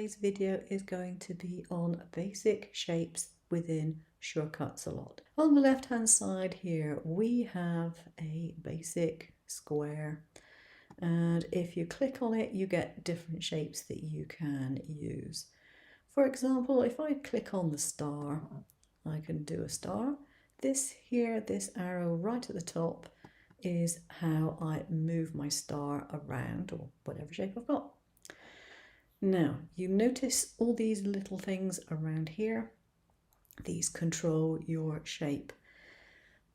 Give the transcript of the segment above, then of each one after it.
today's video is going to be on basic shapes within Shortcuts a lot. On the left hand side here we have a basic square, and if you click on it you get different shapes that you can use. For example, if I click on the star, I can do a star. This here, this arrow right at the top, is how I move my star around, or whatever shape I've got. Now, you notice all these little things around here. These control your shape.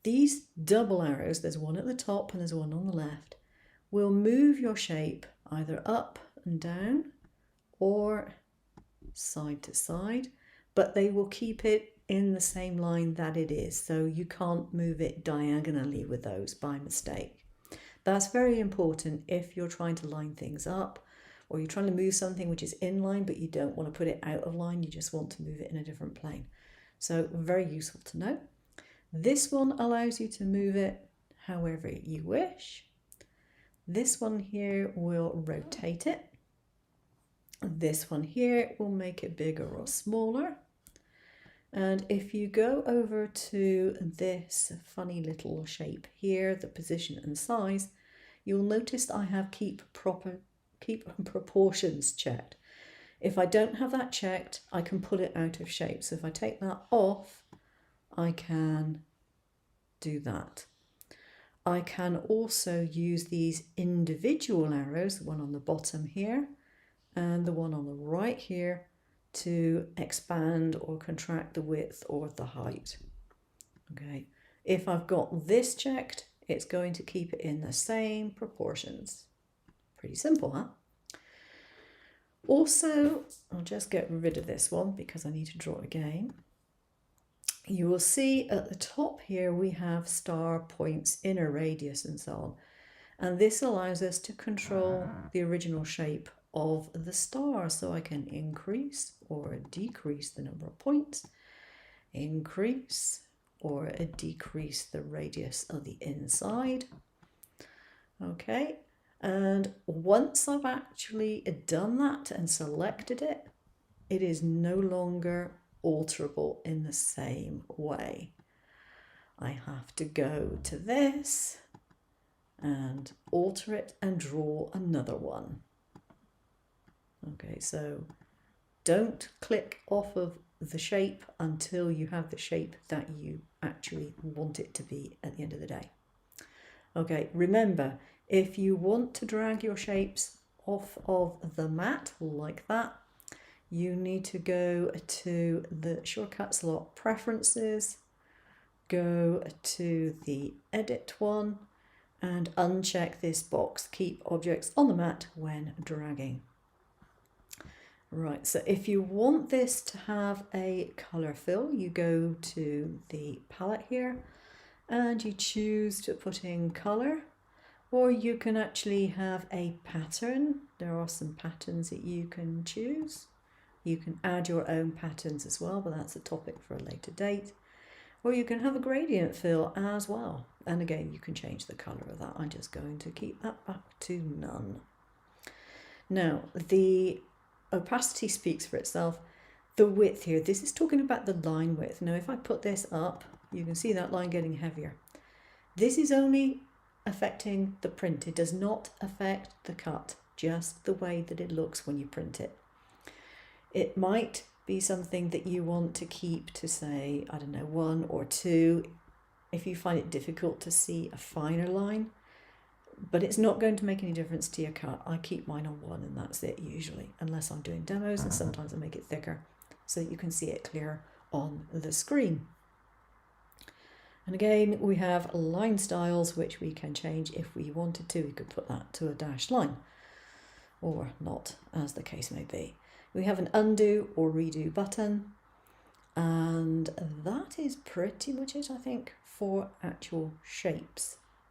These double arrows, there's one at the top and there's one on the left, will move your shape either up and down or side to side, but they will keep it in the same line that it is, so you can't move it diagonally with those by mistake. That's very important if you're trying to line things up, or you're trying to move something which is in line but you don't want to put it out of line, you just want to move it in a different plane. So very useful to know. This one allows you to move it however you wish. This one here will rotate it. This one here will make it bigger or smaller. And if you go over to this funny little shape here, the position and size, you'll notice I have keep proportions checked. If I don't have that checked, I can pull it out of shape. So if I take that off, I can do that. I can also use these individual arrows, the one on the bottom here and the one on the right here, to expand or contract the width or the height. Okay, if I've got this checked, it's going to keep it in the same proportions. Pretty simple, huh? Also, I'll just get rid of this one because I need to draw again. You will see at the top here we have star points, inner radius and so on. And this allows us to control the original shape of the star, so I can increase or decrease the number of points, increase or decrease the radius of the inside. Okay, and once I've actually done that and selected it, it is no longer alterable in the same way. I have to go to this and alter it and draw another one. Okay, so don't click off of the shape until you have the shape that you actually want it to be at the end of the day. Okay, remember, if you want to drag your shapes off of the mat like that, you need to go to the Shortcuts a lot preferences, go to the edit one and uncheck this box, keep objects on the mat when dragging. Right, so if you want this to have a colour fill, you go to the palette here and you choose to put in colour, or you can actually have a pattern. There are some patterns that you can choose. You can add your own patterns as well, but that's a topic for a later date. Or you can have a gradient fill as well. And again, you can change the colour of that. I'm just going to keep that back to none. Now, the opacity speaks for itself. The width here, this is talking about the line width. Now if I put this up, you can see that line getting heavier. This is only affecting the print. It does not affect the cut, just the way that it looks when you print it. It might be something that you want to keep to, say, I don't know, 1 or 2 if you find it difficult to see a finer line. But it's not going to make any difference to your cut. I keep mine on 1 and that's it usually, unless I'm doing demos, and sometimes I make it thicker so that you can see it clear on the screen. And again, we have line styles, which we can change if we wanted to. We could put that to a dashed line or not, as the case may be. We have an undo or redo button, and that is pretty much it, I think, for actual shapes.